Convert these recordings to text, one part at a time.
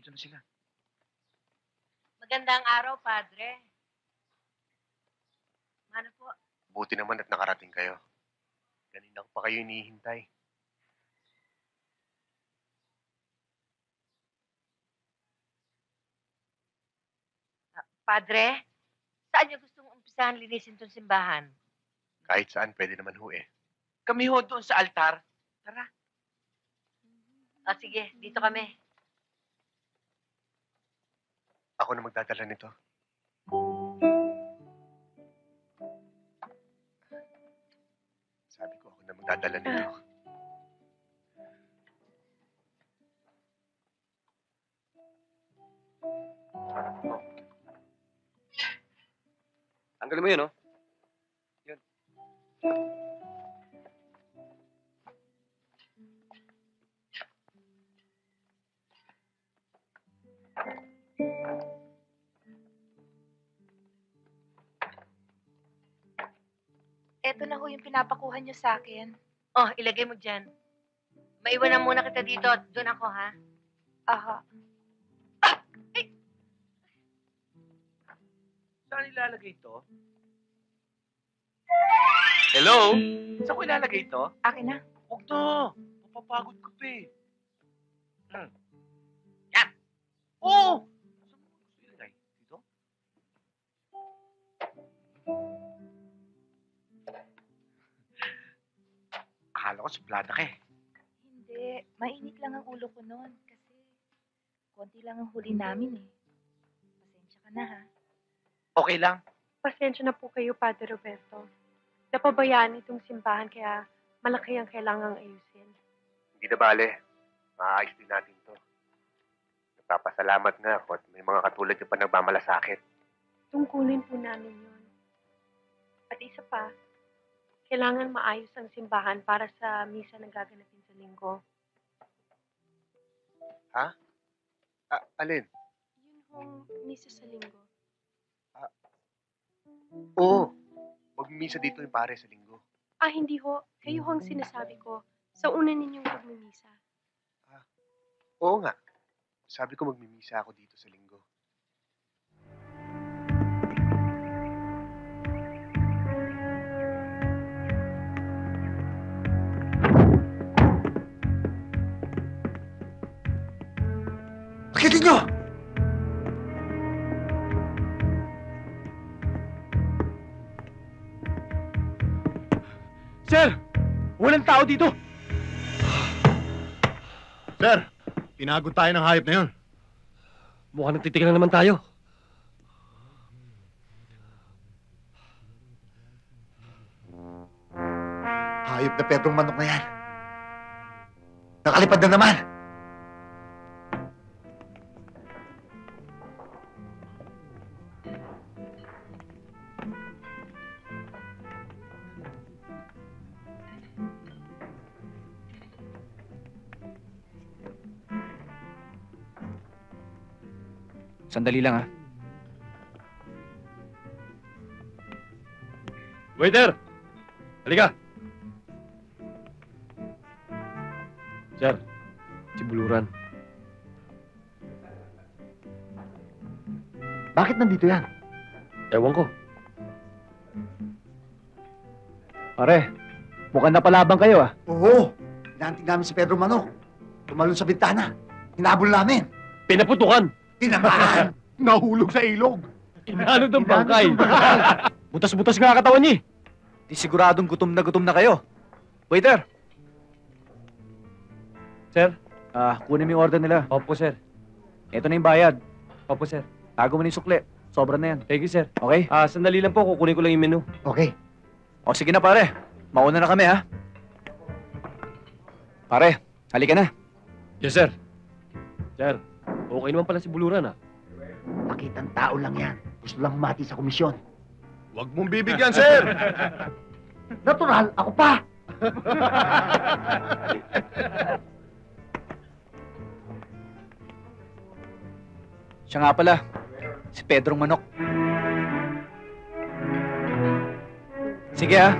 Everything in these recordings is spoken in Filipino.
Nandito na sila. Magandang araw, Padre. Ano po? Buti naman at nakarating kayo. Kanina ko pa kayo hinihintay. Padre, saan niyo gustong umpisahan linisin tong simbahan? Kahit saan, pwede naman ho eh. Kami ho doon sa altar. Tara. O sige, dito kami. Ako na magdadala nito. Sabi ko, ako na magdadala nito. Tanggalin mo yun, oh. Yun. Eto na ho yung pinapakuha niyo sa akin. Oh, ilagay mo dyan. Maiwanan muna kita dito at doon ako, ha? Aha. Saan ilalagay ito? Hello? Saan ko ilalagay ito? Akin na. Huwag na. Mapapagod ka pa eh. Yan. Oo! Saan mo gusto ilagay? Dito? Akala ko suplada ka eh. Hindi. Mainit lang ang ulo ko noon. Kasi konti lang ang huli namin eh. Pasensya ka na ha. Okay lang. Pasensya na po kayo, Padre Roberto. Napabayaan itong simbahan kaya malaki ang kailangang ayusin. Hindi na bale. Maayos din natin to. Nagpapasalamat nga ako at may mga katulad yung pa nagmamalasakit. Tungkulin po namin yun. At isa pa, kailangan maayos ang simbahan para sa misa na gaganapin sa linggo. Alin? Yun hong misa sa linggo. Oo. Magmimisa dito yung pare sa linggo. Hindi ho. Kayo ho ang sinasabi ko. Sa una ninyong pagmimisa. Oo nga. Sabi ko magmimisa ako dito sa linggo. Pakitin nyo! Sir! Walang tao dito! Sir, pinagod tayo ng hayop na yun. Mukhang nagtitigan na naman tayo. Hayop na Pedrong manok na yan. Nakalipad na naman. Sandali lang, ha? Waiter! Halika! Sir, si Buluran. Bakit nandito yan? Ewan ko. Pare, mukhang napalabang kayo, ah. Oo. Inaantig namin si Pedro Manok. Tumalon sa bintana. Hinabol namin. Pinaputukan! Tinamaan. Nahulog sa ilog. Inanod ang bangkay. Butas-butas nga katawan niya. Di siguradong gutom na kayo. Waiter! Sir? Kunin mo yung order nila. Opo, sir. Ito na yung bayad. Opo, sir. Tago mo na yung sukle. Sobra na yan. Thank you, sir. Okay? Sandali lang po. Kukunin ko lang yung menu. Okay. O, sige na, pare. Mauna na kami, ha? Pare, halika na. Yes, sir. Sir, okay naman pala si Buluran, ha? Pakitang tao lang yan. Gusto lang humati sa komisyon. Huwag mong bibigyan, sir! Natural, ako pa. Siya nga pala, si Pedrong Manok. Sige, ha?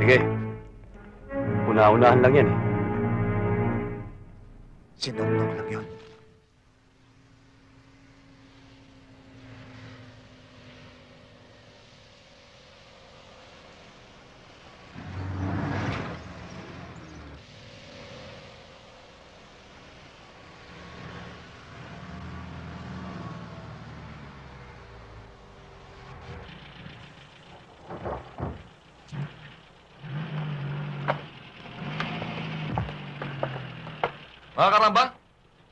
Sige. Una-unahan lang yan, eh. Si Nongnong lang yun. Mga karamba,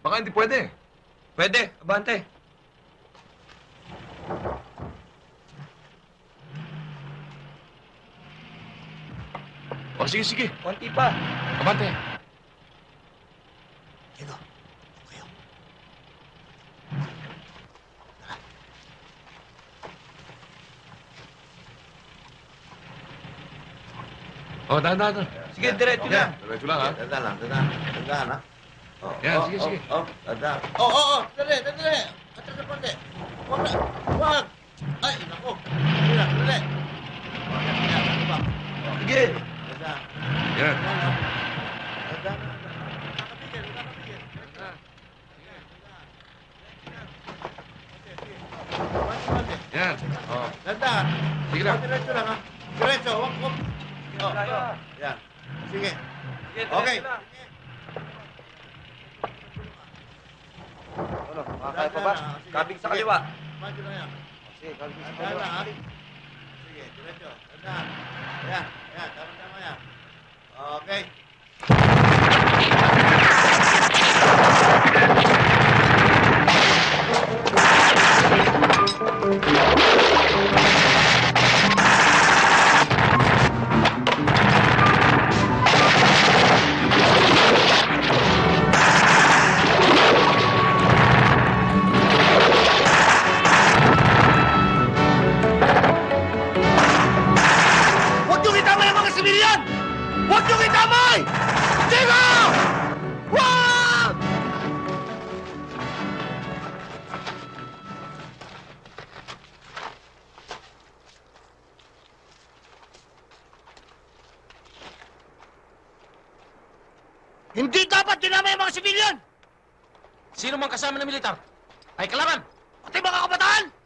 baka hindi pwede. Pwede, abante. O, sige, sige. Konti pa. Abante. Sino? Kayo. O, dahan. Sige, diretso lang. Diretso lang, ha? Tandaan, ha? Yan, sige. Tandaan. Dali. Atras na konti. Wag. Ay, naku. Dali. Yan, ano ba? Sige. Tandaan. Yan. Tandaan. Nakapigil. Yan. O, Tandaan. sige lang. Diretso lang, ha? Diretso, wag. Yan. Sige. Okay. Ano, makakaya pa ba? Kabig sa kaliwa. Medyo na yan. Sige, kabig sa Tandaan kaliwa. lang, ha? Sige, diretso. Tandaan. Yan. Tama yan. Okay. Huwag niyong itamay ang mga sibilyan! Huwag niyong itamay! Digo! Huwag! Hindi dapat dinamay ang mga sibilyan! Sino mang kasama ng militar? Ay kalaban! Pati mga kabataan!